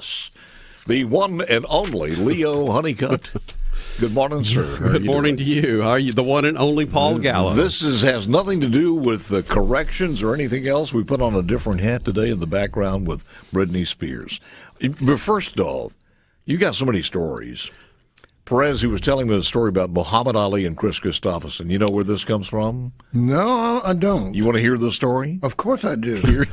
us, the one and only Leo Honeycutt. Good morning, sir. Good morning to you. Are you the one and only Paul Gallo? This has nothing to do with corrections or anything else. We put on a different hat today in the background with Brittany Spears. But first of all, you got so many stories. Perez, he was telling me a story about Muhammad Ali and Chris Christopherson. You know where this comes from? No, I don't. You want to hear the story? Of course I do.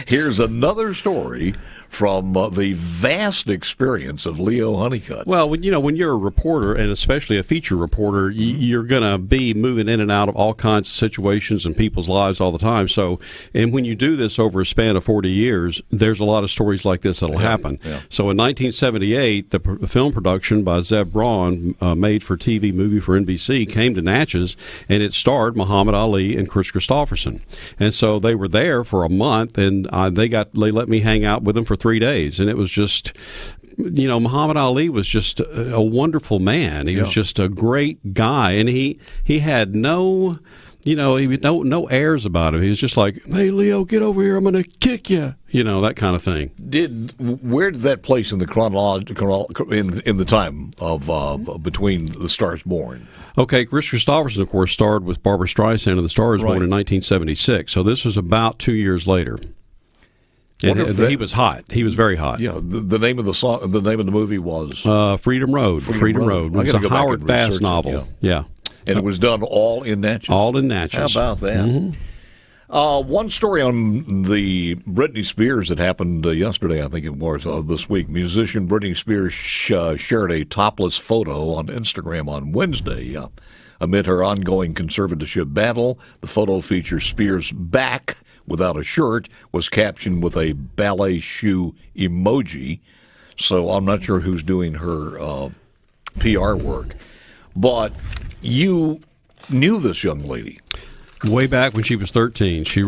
Here's another story from the vast experience of Leo Honeycutt. Well, when you're a reporter, and especially a feature reporter, you're going to be moving in and out of all kinds of situations and people's lives all the time. So, and when you do this over a span of 40 years, there's a lot of stories like this that'll happen. Yeah. So in 1978, the film production by Zeb Braun, made-for-TV movie for NBC, came to Natchez, and it starred Muhammad Ali and Chris Christopherson. And so they were there for a month, and they let me hang out with them for 3 days, and it was just, Muhammad Ali was just a wonderful man. He was just a great guy, and he had no airs about him. He was just like, "Hey, Leo, get over here. I'm going to kick you." That kind of thing. Where did that place in the in the time of between the Stars Born? Okay, Chris Christopherson, of course, starred with Barbra Streisand in The Stars Born in 1976. So this was about 2 years later. And he was hot. He was very hot. Yeah. The name of the song, the name of the movie was Freedom Road. Freedom Road. It was a Howard Bass novel. Yeah. And it was done all in Natchez. All in Natchez. How about that? Mm-hmm. One story on the Brittany Spears that happened yesterday, I think it was, this week. Musician Brittany Spears shared a topless photo on Instagram on Wednesday. Amid her ongoing conservatorship battle, the photo features Spears' back without a shirt, was captioned with a ballet shoe emoji. So I'm not sure who's doing her PR work. But you knew this young lady. Way back when she was 13, she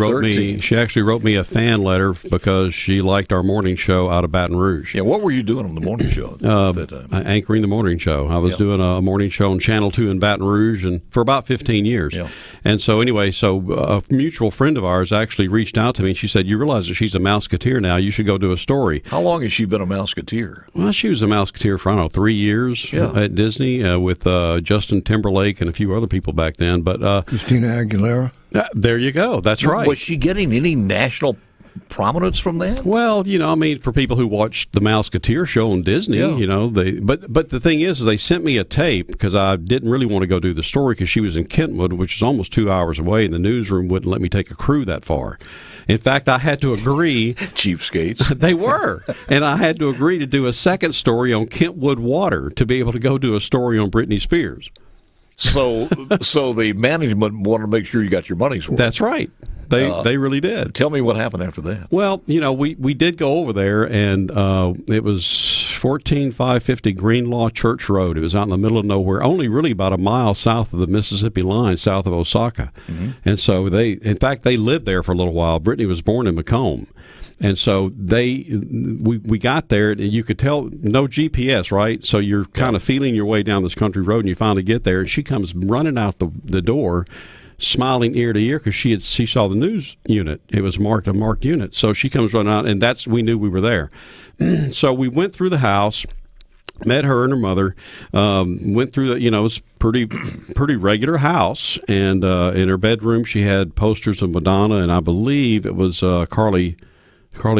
actually wrote me a fan letter because she liked our morning show out of Baton Rouge. Yeah, what were you doing on the morning show at that time? Anchoring the morning show. I was doing a morning show on Channel 2 in Baton Rouge and for about 15 years. Yeah. And so anyway, a mutual friend of ours actually reached out to me and she said, "You realize that she's a Mouseketeer now. You should go do a story." How long has she been a Mouseketeer? Well, she was a Mouseketeer for, 3 years at Disney with Justin Timberlake and a few other people back then. But Christina Aguilera. There you go. That's right. Was she getting any national prominence from that? Well, for people who watched the Mouseketeer show on Disney, but the thing is they sent me a tape because I didn't really want to go do the story because she was in Kentwood, which is almost 2 hours away, and the newsroom wouldn't let me take a crew that far. In fact, I had to agree. Cheapskates. They were. And I had to agree to do a second story on Kentwood Water to be able to go do a story on Britney Spears. So the management wanted to make sure you got your money's worth. That's right. They really did. Tell me what happened after that. Well, we did go over there, and it was 14550 Greenlaw Church Road. It was out in the middle of nowhere, only really about a mile south of the Mississippi line, south of Osaka. Mm-hmm. And so in fact, they lived there for a little while. Brittany was born in Macomb. And so we got there, and you could tell, no GPS, right? So you're kind of feeling your way down this country road, and you finally get there, and she comes running out the door, smiling ear to ear because she saw the news unit. It was a marked unit. So she comes running out, and we knew we were there. So we went through the house, met her and her mother, went through it was pretty regular house, and in her bedroom she had posters of Madonna, and I believe it was Carly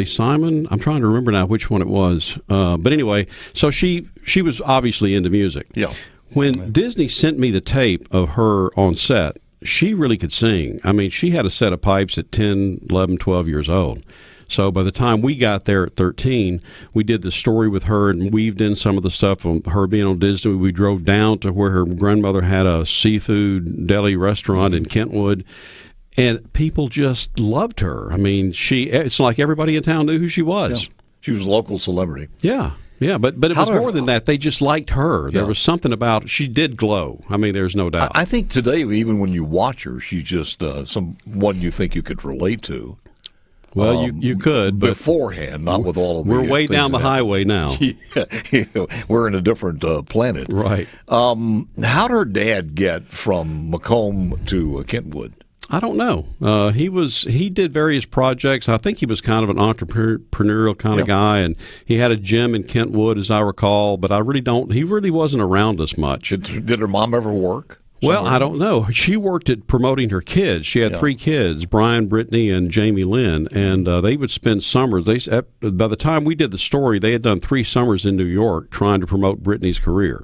Simon. I'm trying to remember now which one it was. But anyway, so she was obviously into music. Yeah. When Disney sent me the tape of her on set, she really could sing. I mean, she had a set of pipes at 10, 11, 12 years old. So by the time we got there at 13, we did the story with her and weaved in some of the stuff on her being on Disney. We drove down to where her grandmother had a seafood deli restaurant in Kentwood. And people just loved her. I mean, it's like everybody in town knew who she was. Yeah. She was a local celebrity. Yeah, but it was more than that. They just liked her. There was something about she did glow. I mean, there's no doubt. I think today, even when you watch her, she's just someone you think you could relate to. Well, you could. But beforehand, not with all of the We're way down the highway now. We're in a different planet. Right. How'd her dad get from Macomb to Kentwood? I don't know. He did various projects. I think he was kind of an entrepreneurial kind of guy, and he had a gym in Kentwood, as I recall. But he really wasn't around us much. Did her mom ever work? Well, I don't know. She worked at promoting her kids. She had 3 kids, Brian, Brittany, and Jamie Lynn, and they would spend summers. By the time we did the story, they had done 3 summers in New York trying to promote Brittany's career.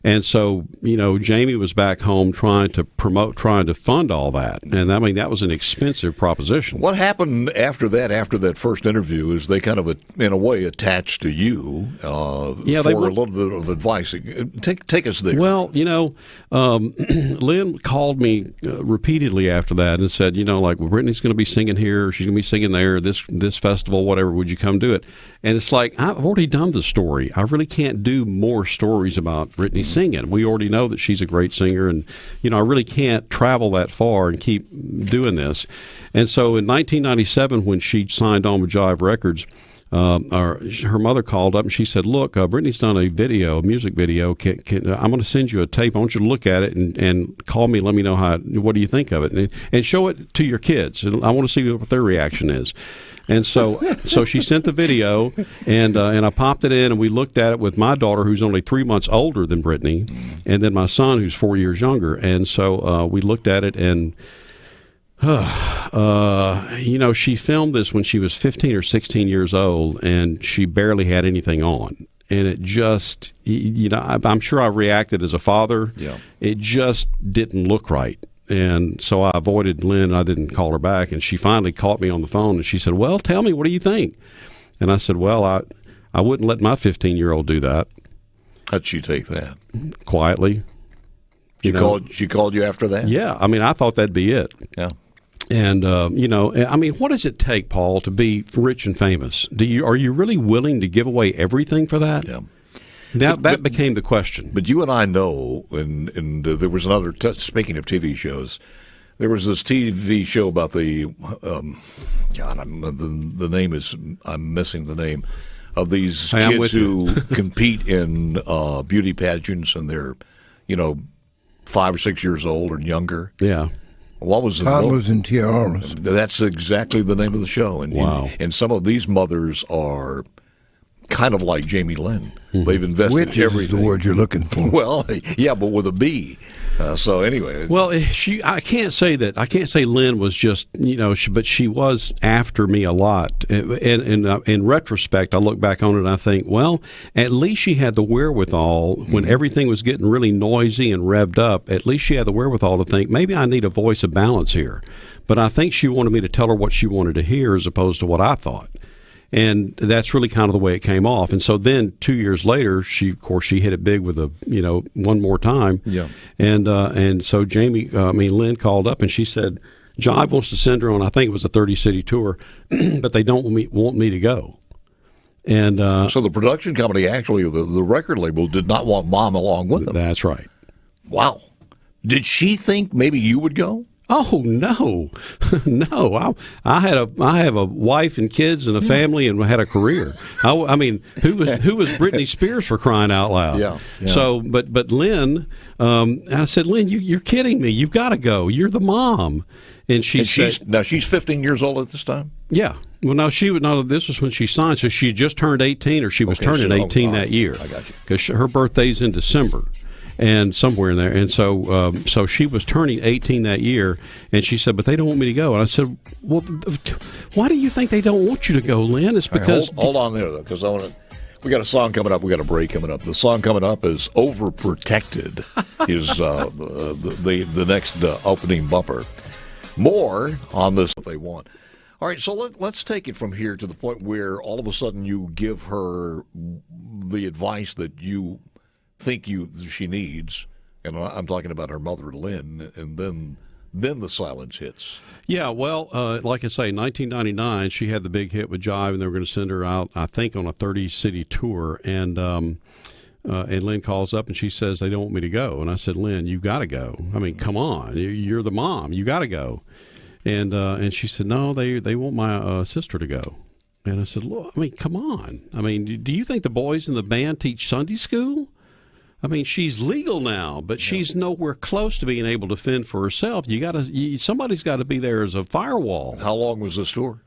And so, Jamie was back home trying to fund all that. And I mean, that was an expensive proposition. What happened after that first interview is they kind of, in a way, attached to you for a little bit of advice. Take us there. Well, Lynn called me repeatedly after that and said, Brittany's going to be singing here, she's going to be singing there, this festival, whatever, would you come do it? And it's like, I've already done the story. I really can't do more stories about Britney singing. We already know that she's a great singer, and, I really can't travel that far and keep doing this. And so in 1997, when she signed on with Jive Records, her mother called up and she said, look, Britney's done a music video. I'm going to send you a tape. I want you to look at it and call me. Let me know what do you think of it, and show it to your kids. And I want to see what their reaction is. And so she sent the video, and I popped it in, and we looked at it with my daughter, who's only 3 months older than Brittany, and then my son, who's 4 years younger. And so we looked at it, and she filmed this when she was 15 or 16 years old, and she barely had anything on. And it just, I'm sure I reacted as a father. Yeah. It just didn't look right. And so I avoided Lynn. I didn't call her back. And she finally caught me on the phone, and she said, well, tell me, what do you think? And I said, well, I wouldn't let my 15-year-old do that. How'd she take that? Quietly. She called you after that? Yeah. I mean, I thought that'd be it. Yeah. And, I mean, what does it take, Paul, to be rich and famous? Are you really willing to give away everything for that? Yeah. That became the question. But you and I know, and there was another, speaking of TV shows, there was this TV show about the, the name is, I'm missing the name, of these kids who compete in beauty pageants, and they're, 5 or 6 years old or younger. Yeah. What was Toddlers and Tiaras. That's exactly the name of the show. And, wow. And some of these mothers are kind of like Jamie Lynn. Mm-hmm. They've invested everything. Which is the word you're looking for. Well, yeah, but with a B. So anyway. Well, I can't say Lynn was just, but she was after me a lot. And in retrospect, I look back on it and I think, well, at least she had the wherewithal when everything was getting really noisy and revved up. At least she had the wherewithal to think, maybe I need a voice of balance here. But I think she wanted me to tell her what she wanted to hear as opposed to what I thought. And that's really kind of the way it came off. And so then 2 years later, she hit it big with one more time. Yeah. And so Lynn called up and she said, Jive wants to send her on, I think it was a 30-city tour, but they don't want me to go. And so the production company, actually, the record label, did not want Mom along with them. That's right. Wow. Did she think maybe you would go? Oh no, no! I have a wife and kids and a family and had a career. I mean, who was Brittany Spears, for crying out loud? Yeah. So, but Lynn, I said, Lynn, you're kidding me. You've got to go. You're the mom. And she's 15 years old at this time. Yeah. Well, no, this was when she signed. So she just turned 18, or she was turning 18 that year. I got you. Because her birthday's in December. And somewhere in there. And so she was turning 18 that year, and she said, but they don't want me to go. And I said, well, why do you think they don't want you to go, Lynn? It's because... Right, hold on there, though, because we got a song coming up. We got a break coming up. The song coming up is Overprotected, is the next opening bumper. More on this if they want. All right, so let's take it from here to the point where all of a sudden you give her the advice that you think she needs, and I'm talking about her mother, Lynn, and then the silence hits. Yeah, well, like I say, 1999, she had the big hit with Jive, and they were going to send her out, I think, on a 30-city tour, and Lynn calls up, and she says, they don't want me to go. And I said, Lynn, you got to go. I mean, come on. You're the mom. You got to go. And she said, no, they want my sister to go. And I said, look, I mean, come on. I mean, do you think the boys in the band teach Sunday school? I mean, she's legal now, but she's nowhere close to being able to fend for herself. Somebody's got to be there as a firewall. How long was this tour?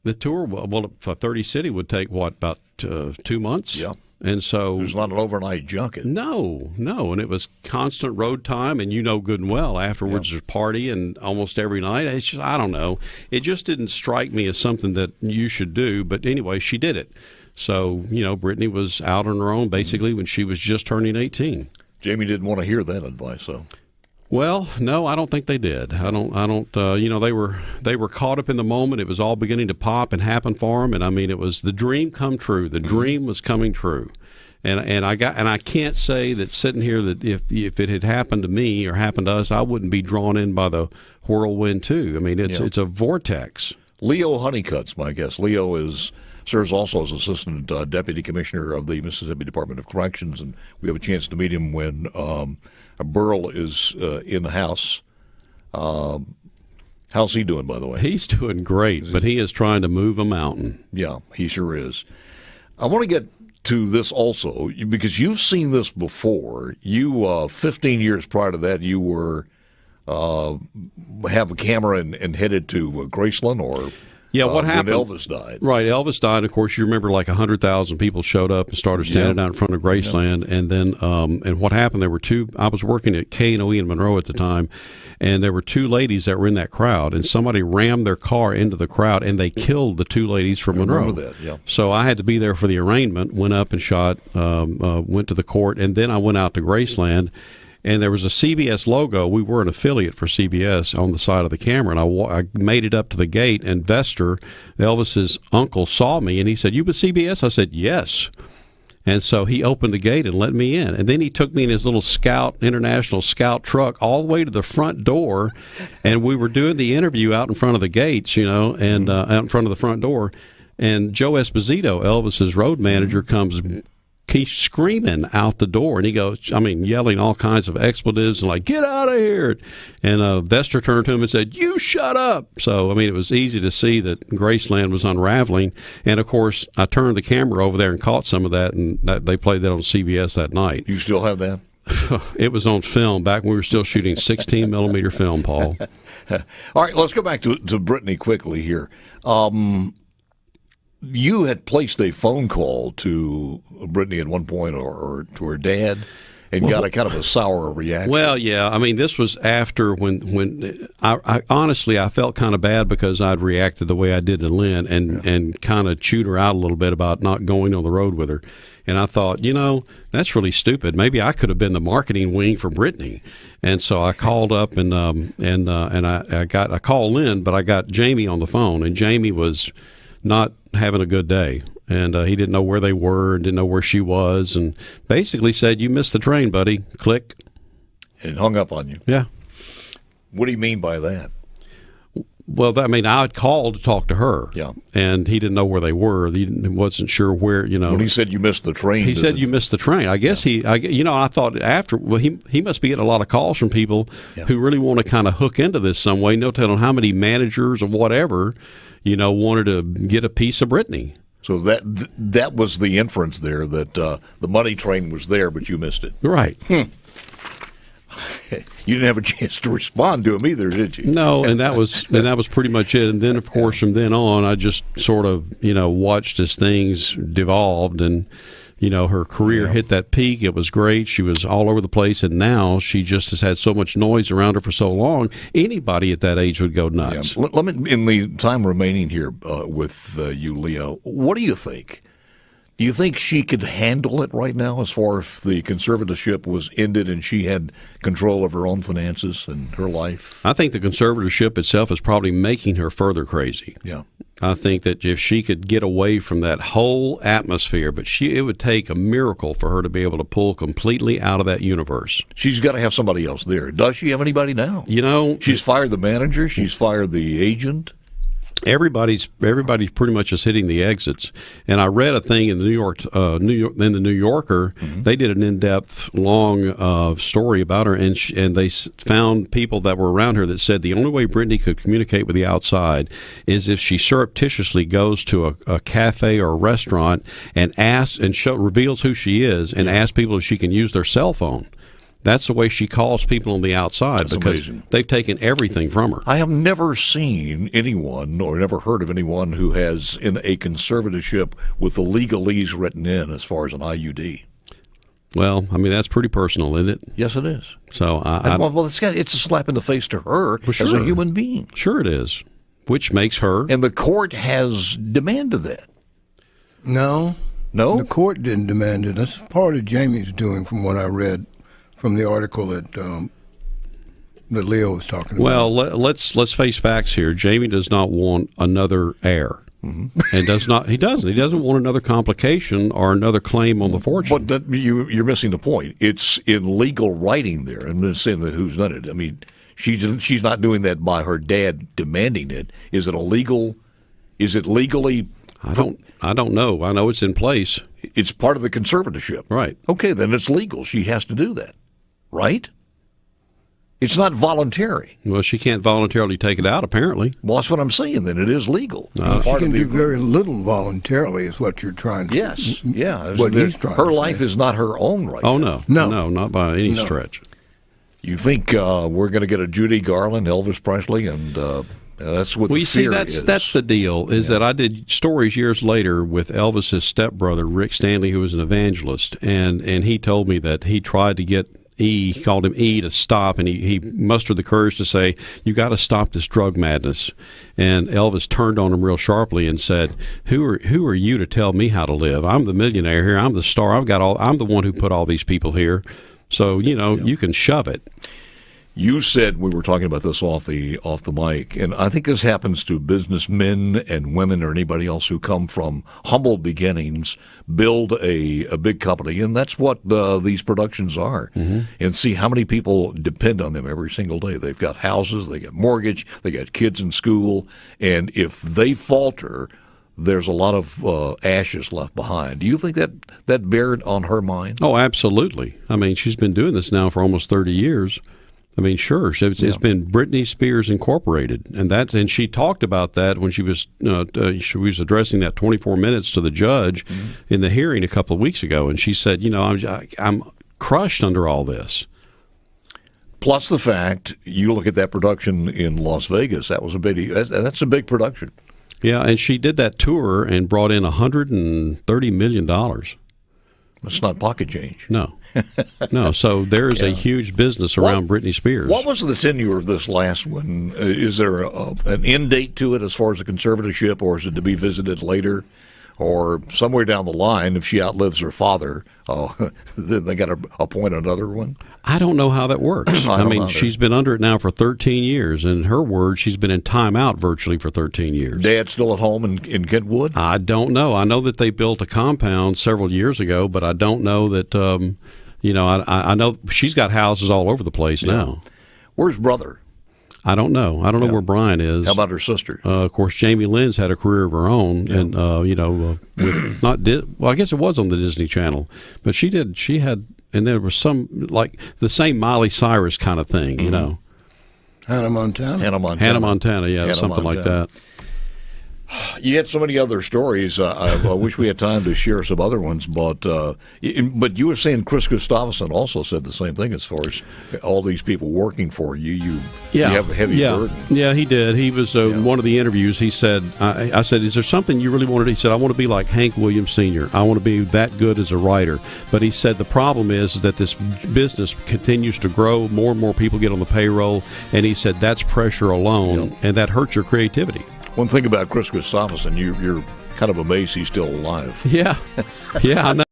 The tour, well, for 30 City would take, about 2 months? Yeah. And so... It was not an overnight junket. No. And it was constant road time, and good and well, afterwards there's party and almost every night. It's just, I don't know. It just didn't strike me as something that you should do. But anyway, she did it. So, Brittany was out on her own basically when she was just turning 18. Jamie didn't want to hear that advice, though. Well, no, I don't think they did. I don't. They were caught up in the moment. It was all beginning to pop and happen for them. And I mean, it was the dream come true. The dream was coming true. And I can't say that sitting here that if it had happened to me or happened to us, I wouldn't be drawn in by the whirlwind too. I mean, it's a vortex. Leo Honeycutt's my guest. Leo serves also as Assistant Deputy Commissioner of the Mississippi Department of Corrections, and we have a chance to meet him when Burl is in the house. How's he doing, by the way? He's doing great, but he is trying to move a mountain. Yeah, he sure is. I want to get to this also, because you've seen this before. You, 15 years prior to that, you were have a camera and headed to Graceland, or... Yeah, what happened? When Elvis died. Right, Elvis died. Of course, you remember 100,000 people showed up and started standing out in front of Graceland. And then, and what happened, there were I was working at K&OE in Monroe at the time, and there were 2 ladies that were in that crowd, and somebody rammed their car into the crowd, and they killed the 2 ladies from Monroe. I remember that, yeah. So I had to be there for the arraignment, went up and shot, went to the court, and then I went out to Graceland. And there was a CBS logo. We were an affiliate for CBS on the side of the camera. And I made it up to the gate, and Vester, Elvis's uncle, saw me, and he said, "You with CBS?" I said, "Yes." And so he opened the gate and let me in. And then he took me in his little International Scout truck all the way to the front door. And we were doing the interview out in front of the gates, and out in front of the front door. And Joe Esposito, Elvis's road manager, comes screaming out the door, and he goes, yelling all kinds of expletives and "Get out of here!" And Vester turned to him and said, "You shut up!" So it was easy to see that Graceland was unraveling. And of course, I turned the camera over there and caught some of that, and they played that on CBS that night. You still have that? It was on film back when we were still shooting 16 millimeter film, Paul. All right, let's go back to Brittany quickly here. You had placed a phone call to Brittany at one point, or to her dad, and got a kind of a sour reaction. Well, yeah. This was after when I honestly, I felt kind of bad because I'd reacted the way I did to Lynn and kind of chewed her out a little bit about not going on the road with her. And I thought, that's really stupid. Maybe I could have been the marketing wing for Brittany. And so I called up and I called Lynn, but I got Jamie on the phone, and Jamie was not having a good day, and he didn't know where they were and didn't know where she was, and basically said, "You missed the train, buddy." Click. And hung up on you. Yeah. What do you mean by that? Well, I had called to talk to her. Yeah. And he didn't know where they were. He wasn't sure where, When he said you missed the train. He said you missed the train. I guess I thought after, he must be getting a lot of calls from people who really want to kind of hook into this some way. No telling how many managers or whatever, wanted to get a piece of Brittany. So that was the inference there, that the money train was there, but you missed it. Right. You didn't have a chance to respond to him either, did you? No, and that was pretty much it. And then, of course, from then on, I just sort of watched as things devolved, and her career hit that peak. It was great. She was all over the place, and now she just has had so much noise around her for so long. Anybody at that age would go nuts. Yeah. Let me, in the time remaining here with you, Leo, what do you think? Do you think she could handle it right now, as far as the conservatorship was ended and she had control of her own finances and her life? I think the conservatorship itself is probably making her further crazy. Yeah. I think that if she could get away from that whole atmosphere, but it would take a miracle for her to be able to pull completely out of that universe. She's got to have somebody else there. Does she have anybody now? She's fired the manager. She's fired the agent. Everybody's pretty much just hitting the exits. And I read a thing in the New Yorker. Mm-hmm. They did an in-depth, long story about her, and they found people that were around her that said the only way Britney could communicate with the outside is if she surreptitiously goes to a cafe or a restaurant and asks and reveals who she is and asks people if she can use their cell phone. That's the way she calls people on the outside. That's because amazing. They've taken everything from her. I have never seen anyone or never heard of anyone who has in a conservatorship with the legalese written in as far as an IUD. Well, I mean, that's pretty personal, isn't it? Yes, it is. So, it's a slap in the face to her as a human being. Sure it is, which makes her. And the court has demanded that. No? The court didn't demand it. That's part of Jamie's doing from what I read. From the article that Leo was talking about. Well, let's face facts here. Jamie does not want another heir, mm-hmm. and he doesn't want another complication or another claim on the fortune. But you're missing the point. It's in legal writing there, and I'm saying that who's done it. I mean, she's not doing that by her dad demanding it. Is it illegal? Is it legally? I don't know. I know it's in place. It's part of the conservatorship, right? Okay, then it's legal. She has to do that. Right? It's not voluntary. Well, she can't voluntarily take it out, apparently. Well, that's what I'm saying, then. It is legal. She can do very little voluntarily is what you're trying to do. Yes, yeah. What he's trying her to life say. is not her own right now. No, not by any stretch. You think we're going to get a Judy Garland, Elvis Presley, and that's what the fear is. That's the deal, that I did stories years later with Elvis's stepbrother, Rick Stanley, who was an evangelist, and he told me that he tried to get he called him E to stop, and he mustered the courage to say, "You got to stop this drug madness." And Elvis turned on him real sharply and said, "Who are you to tell me how to live? I'm the millionaire here. I'm the star. I'm the one who put all these people here. So you can shove it." You said, we were talking about this off the mic, and I think this happens to businessmen and women or anybody else who come from humble beginnings, build a big company, and that's what these productions are. Mm-hmm. And see how many people depend on them every single day. They've got houses, they got mortgage, they got kids in school, and if they falter, there's a lot of ashes left behind. Do you think that bared on her mind? Oh, absolutely. I mean, she's been doing this now for almost 30 years. I mean, sure. It's been Brittany Spears Incorporated, and she talked about that when she was addressing that 24 minutes to the judge in the hearing a couple of weeks ago, and she said, I'm crushed under all this. Plus the fact, you look at that production in Las Vegas, that's a big production. Yeah, and she did that tour and brought in $130 million. That's not pocket change. No. So there is a huge business around Britney Spears. What was the tenure of this last one? Is there an end date to it as far as the conservatorship, or is it to be visited later? Or somewhere down the line, if she outlives her father, then they got to appoint another one? I don't know how that works. I mean, she's been under it now for 13 years. And in her words, she's been in timeout virtually for 13 years. Dad's still at home in Kentwood? I don't know. I know that they built a compound several years ago, but I don't know that, I know she's got houses all over the place now. Where's brother? I don't know. I don't know where Brian is. How about her sister? Of course, Jamie Lynn's had a career of her own, and with I guess it was on the Disney Channel, but she had, and there was some like the same Miley Cyrus kind of thing, Hannah Montana, something like that. You had so many other stories. I wish we had time to share some other ones, but you were saying Chris Gustafson also said the same thing as far as all these people working for you. You have a heavy burden. Yeah, he did. He was one of the interviews. He said, "I said, is there something you really wanted?" He said, "I want to be like Hank Williams Sr. I want to be that good as a writer." But he said the problem is that this business continues to grow. More and more people get on the payroll, and he said that's pressure alone, and that hurts your creativity. One thing about Chris Gustafson, you're kind of amazed he's still alive. Yeah, I know.